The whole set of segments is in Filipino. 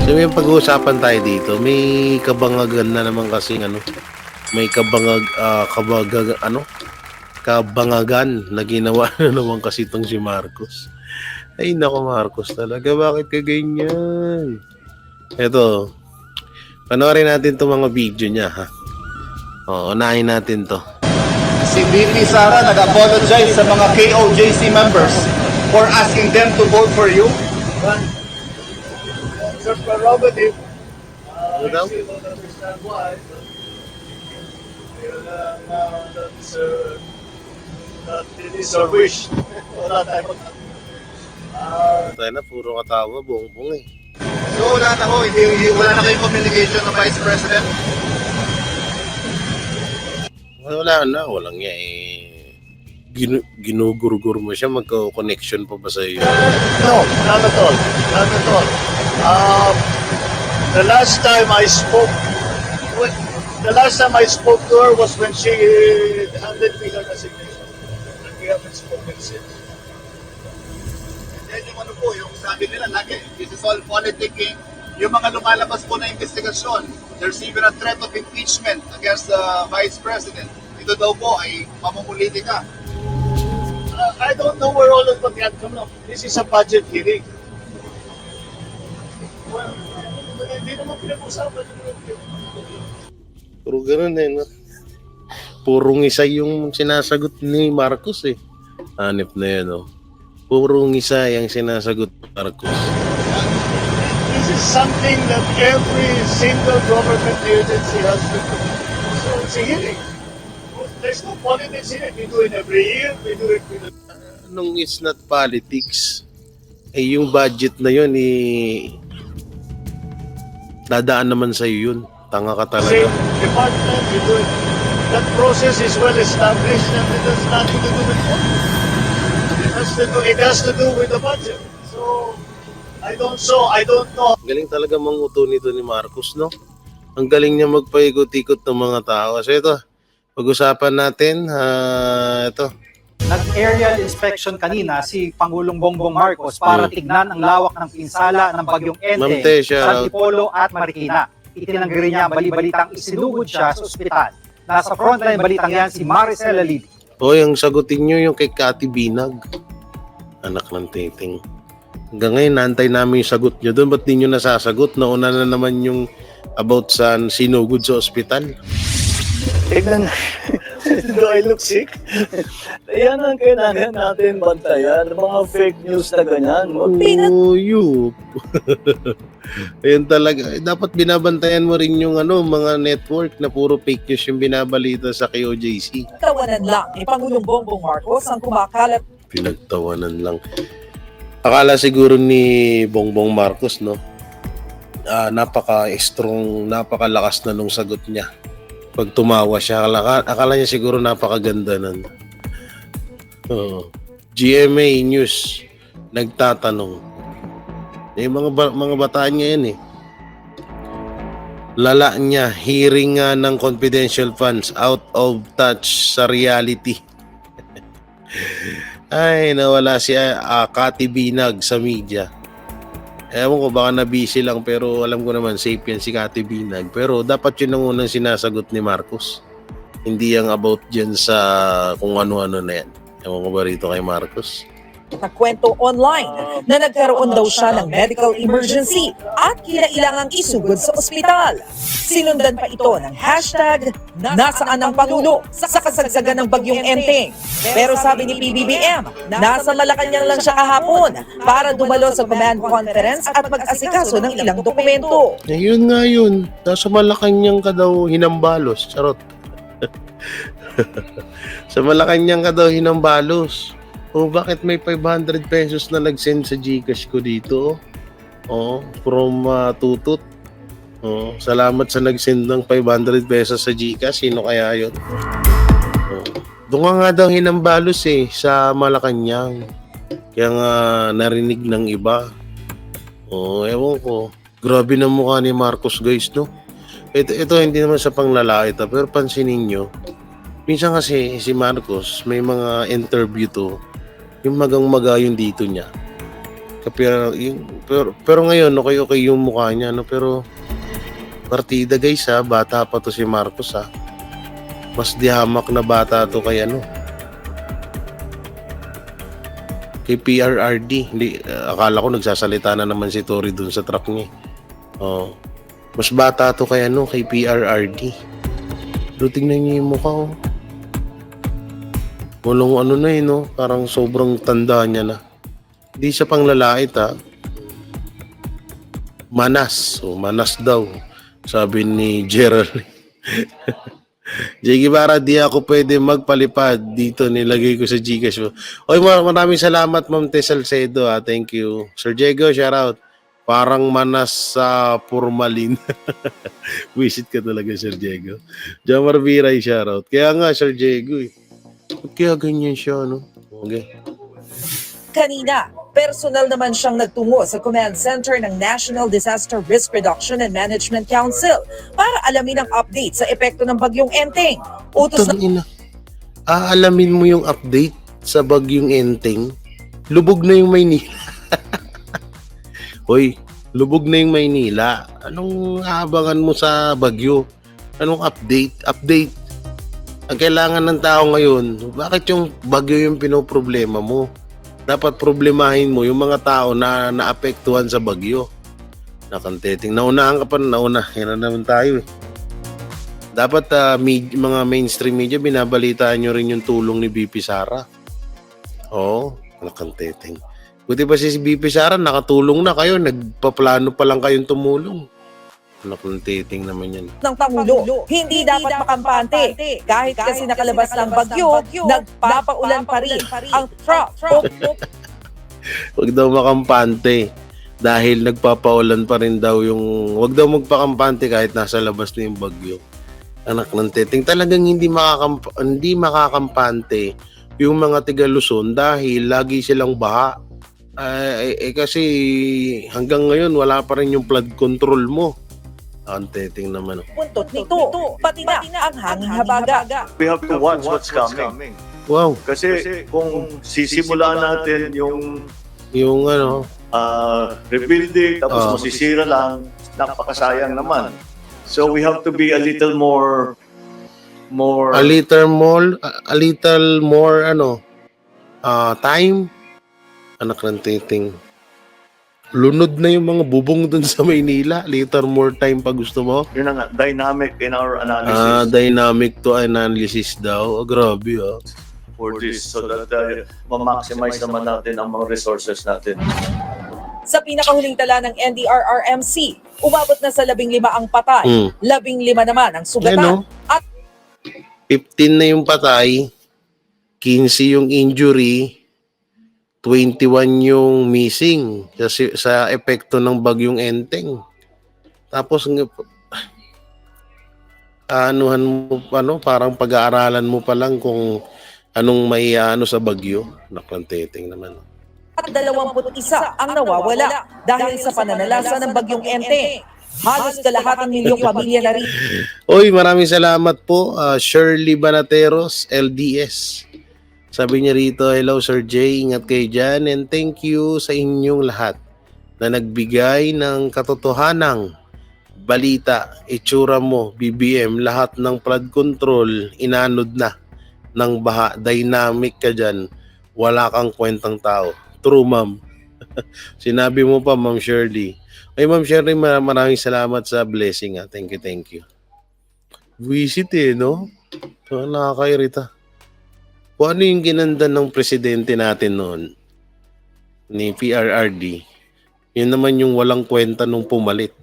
May pag-uusapan tayo dito. May kabangagan na naman kasi may kabangagan na ginawa na naman kasi itong si Marcos. Ay nako Marcos talaga, bakit ka ganyan? Eto, panoorin natin itong mga video niya ha. O, unahin natin to. Si VP Sara nag-apologize sa mga KOJC members for asking them to vote for you. It's your prerogative. Ano daw? I still don't understand why. It is our wish. Wala tayo. Tayo na, puro katawa, buong-buong eh. So wala na ko, wala na kayong communication ng Vice President. Walang niya eh. Ginugurugur mo siya, magka-connection pa ba sa iyo? No, not at all. Not at all. The last time I spoke to her was when she handed me her resignation. And we haven't spoken since. And then yung yung sabi nila lagi, this is all politicking. Yung mga lumalabas po na investigasyon, there's even a threat of impeachment against the Vice President. Ito daw po ay pamumulitika. I don't know where all of that come from. This is a budget hearing. Well, hindi naman pinag-usapan. Puro ganun eh, no? Purong isa yung sinasagot ni Marcos eh. Hanip na yan, no? Purong isa yung sinasagot ni Marcos. This is something that every single government agency has to do. So it's a hearing. There's no politics in it. We do it every year. We do it with Nung it's not politics, eh yung budget na yun eh, dadaan naman sa'yo yun. Tanga ka talaga. same department. We do it. That process is well established and it has nothing to do with politics. It has to do with the budget. So I don't know. Galing talaga manguto nito ni Marcos, no? Ang galing niya magpaikot-ikot ng mga tao. So ito, pag-usapan natin, ito. Nag-aerial inspection kanina si Pangulong Bongbong Marcos para tignan ang lawak ng pinsala ng bagyong Ma'am Ente Tesha. sa Antipolo at Marikina. Itinanggi rin niya bali-balitang isinugod siya sa ospital. Nasa frontline balitang yan si Maricel Alidi. Hoy, ang sagutin nyo yung kay Cathy Binag. Anak ng titing. Hanggang ngayon, naantay namin yung sagot nyo doon. Ba't di nyo nasasagot? Nauna na naman yung about sa sinugod sa ospital. Tignan, do I look sick? Yan ang kailangan natin bantayan. Mga fake news na ganyan. Oh, you. Ayun talaga. Dapat binabantayan mo rin yung mga network na puro fake news yung binabalita sa KOJC. Tawanan lang ni Pangulong Bongbong Marcos ang kumakalat Pinagtawanan lang. Akala siguro ni Bongbong Marcos, no? Napaka-strong, napakalakas na nung sagot niya. Pag tumawa siya, akala niya siguro napakaganda nun. GMA News nagtatanong. Mga bataan niya yan eh. Lala niya, hearing ng confidential funds out of touch sa reality. Ay, nawala si Cathy Binag sa media. Ewan ko, baka na-busy lang, pero alam ko naman, safe yan si Cathy Binag. Pero dapat yun ang unang sinasagot ni Marcos. Hindi yung about dyan sa kung ano-ano na yan. Ewan ko ba rito kay Marcos? na kwento online na nagkaroon daw siya ng medical emergency at kinailangang isugod sa ospital. Sinundan pa ito ng hashtag nasaan ang Pangulo sa kasagsagan ng bagyong Enteng. Pero sabi ni PBBM, nasa Malacanang lang siya kahapon para dumalo sa command conference at mag-asikaso ng ilang dokumento. Yun nga yun. Nasa Malacanang ka daw hinambalos. Charot. Sa Malacanang ka daw hinambalos. O bakit may 500 pesos na nag-send sa GCash ko dito? From Tutut. Salamat sa nag-send ng 500 pesos sa GCash. Sino kaya yun? Doon nga daw hinambalos sa Malacanang. Kaya nga narinig ng iba. Ewan ko. Grabe na mukha ni Marcos, guys, no? Ito hindi naman sa panglalait, pero pansinin nyo. Minsan kasi si Marcos may mga interview to. Yung magang-maga yung dito niya. pero ngayon, okay yung mukha niya, no? Pero, partida guys ha, bata pa to si Marcos ha. Mas dihamak na bata to kay ano. Kay PRRD. Hindi, akala ko nagsasalita na naman si Tory dun sa truck niya. Oh. Mas bata to kay ano, kay PRRD. Pero tingnan niyo yung mukha oh. Walang ano na eh, no? Parang sobrang tanda niya na. Hindi siya pang lalait ha. Manas. O, manas daw. Sabi ni Gerald. Jay Guevara, di ako pwede magpalipad. Dito nilagay ko sa Gcash mo. Oy, maraming salamat Ma'am Tess Salcedo. Thank you. Sir Diego, shout out. Parang manas sa formalin. Visit ka talaga, Sir Diego. Jamar Viray, shout out. Kaya nga, Sir Diego eh. Ba't kaya ganyan siya, no? Okay. Kanina, personal naman siyang nagtungo sa command center ng National Disaster Risk Reduction and Management Council para alamin ang update sa epekto ng bagyong Enteng. Utos na Ina. Aalamin mo yung update sa bagyong Enteng. Lubog na yung Maynila. Hoy, lubog na yung Maynila. Anong aabangan mo sa bagyo? Anong update? Update. Ang kailangan ng tao ngayon, bakit yung bagyo yung pinoproblema mo? Dapat problemahin mo yung mga tao na naapektuhan sa bagyo. Nakanteting. Naunahan ka pa, yan na naman tayo eh. Dapat mga mainstream media, binabalitaan nyo rin yung tulong ni BP Sara. Oo, nakanteting. Buti pa si BP Sara, nakatulong na kayo, nagpaplano pa lang kayong tumulong. Nakanteting naman yan. ng Pangulo, hindi dapat makampante. Kahit kasi nakalabas ng bagyo, nagpapaulan pa rin ang trough. Huwag daw makampante dahil nagpapaulan pa rin daw yung... Huwag daw magpakampante kahit nasa labas na yung bagyo. Anak ng teting, talagang hindi makakampante yung mga tiga Luzon dahil lagi silang baha. Kasi hanggang ngayon wala pa rin yung flood control mo. Ang teting naman. Puntot nito, pati na ang hangin habaga. We have to watch what's coming. Wow, Kasi kung sisimulan natin yung yung ano, rebuilding tapos masisira lang, napakasayang naman. So we have to be a little more a little more time. Anak ng teting. Lunod na yung mga bubong dun sa Maynila. Little more time pa gusto mo. yun na nga, dynamic in our analysis Dynamic to analysis daw. Grabe for this so that ma-maximize naman natin ang mga resources natin. Sa pinakahuling tala ng NDRRMC, umabot na sa 15 ang patay, 15 naman ang sugatan. At 15 na yung patay, 15 yung injury, 21 yung missing sa epekto ng bagyong Enteng. Tapos parang pag-aaralan mo pa lang kung anong may sa bagyo. Naklanteteng naman. at 21 ang nawawala dahil sa pananalasa ng bagyong Enteng. Halos kalahating milyong pamilya na rin. Oy, maraming salamat po, Shirley Banateros, LDS. Sabi niya rito, hello Sir Jay, ingat kayo dyan and thank you sa inyong lahat na nagbigay ng katotohanang balita, itsura mo, BBM, lahat ng flood control, inanod na ng baha, dynamic ka dyan, wala kang kwentang tao. True, ma'am. Sinabi mo pa, Ma'am Shirley. Ay, Ma'am Shirley, maraming salamat sa blessing. Thank you. Visit no? So, nakakairita. Kung ano yung ginanda ng presidente natin noon, ni PRRD, yun naman yung walang kwenta nung pumalit.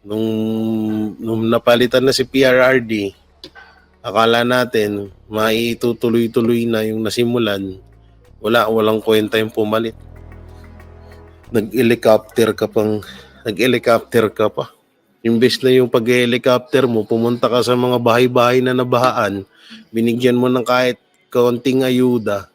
Nung napalitan na si PRRD, akala natin maitutuloy-tuloy na yung nasimulan. Walang kwenta yung pumalit. Nag-helicopter ka pa. Imbes na yung pag-helicopter mo, pumunta ka sa mga bahay-bahay na nabahaan, binigyan mo ng kahit kaunting ayuda,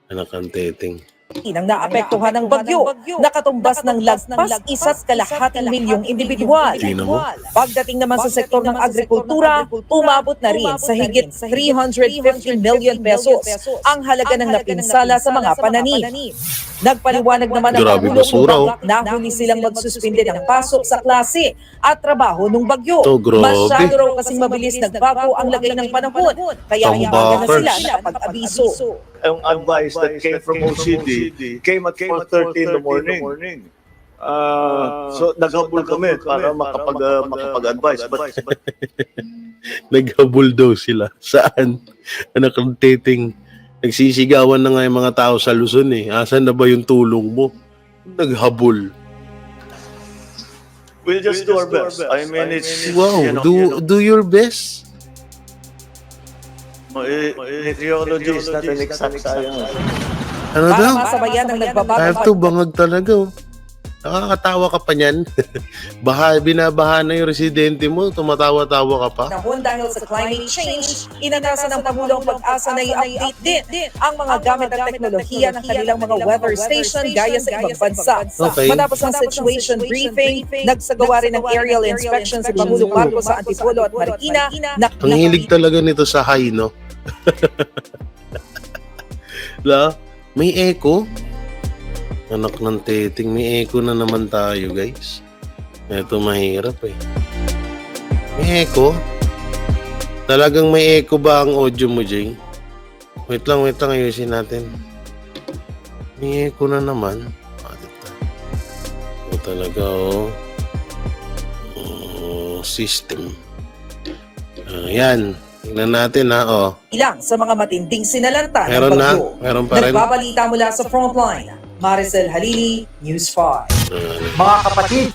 anak ang teteng. Nang naapektuhan ng bagyo, nakatumbas ng lagpas 1.5 milyong individual. Tingnan mo. Pagdating naman sa sektor ng agrikultura, umabot na rin sa higit 350 million pesos ang halaga ng napinsala sa mga pananim. Nagpaliwanag naman ang Grabe, Pangulo basura, oh. kung bakit nahuli silang magsuspinde ng pasok sa klase at trabaho nung bagyo. To, grabe. Masyado raw kasing mabilis nagbago ang lagay ng panahon, kaya umaga na sila Tambakers. nakapag-abiso. Yung advice that came from OCD came at 4:30 in the morning. So naghabol kami para makapag-advise. But Naghabol daw sila. Saan? Anak ng titing. Nagsisigawan na nga yung mga tao sa Luzon eh. Asan na ba yung tulong mo? Naghabol. we'll just do our best. I mean, it's... Wow, do your best. Meteorology is not an exact science. Ano Para daw? masabayan ang nagbabago. I have to bangag talaga. Oh. Nakakatawa ka pa niyan. Binabaha na yung residente mo, tumatawa-tawa ka pa. Panahon dahil sa climate change, inatasan ng Pangulo ang pag-asa na i-update din ang mga gamit at teknolohiya ng kanilang mga weather station gaya sa ibang bansa. Okay. Matapos ang situation briefing, nagsagawa rin ng aerial inspection si Pangulong Marcos sa Antipolo at Marikina. Ang hilig talaga nito sa high, no? La, may echo? Anak ng teting, may echo na naman tayo, guys. Ito mahirap eh. May echo? Talagang may echo ba ang audio mo, Jay? Wait lang, ayusin natin. May echo na naman. Ito talaga, oh. System. Yan. Tingnan natin, ha, oh. Ilang sa mga matinding sinalanta ng Meron na. bagyo. Meron pa rin. Nagbabalita mula sa frontline. Maricel Halili, News 5. Mga kapatid,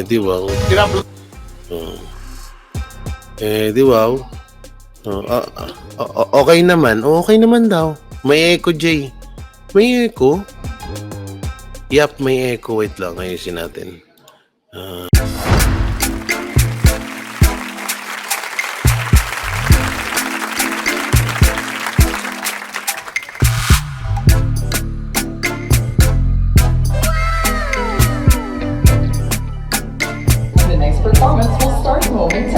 Di wow. Di wow. Okay naman. Okay naman daw. May echo, Jay. May echo? Yap, may echo. Wait lang. Ayusin natin. The next performance will start momentarily.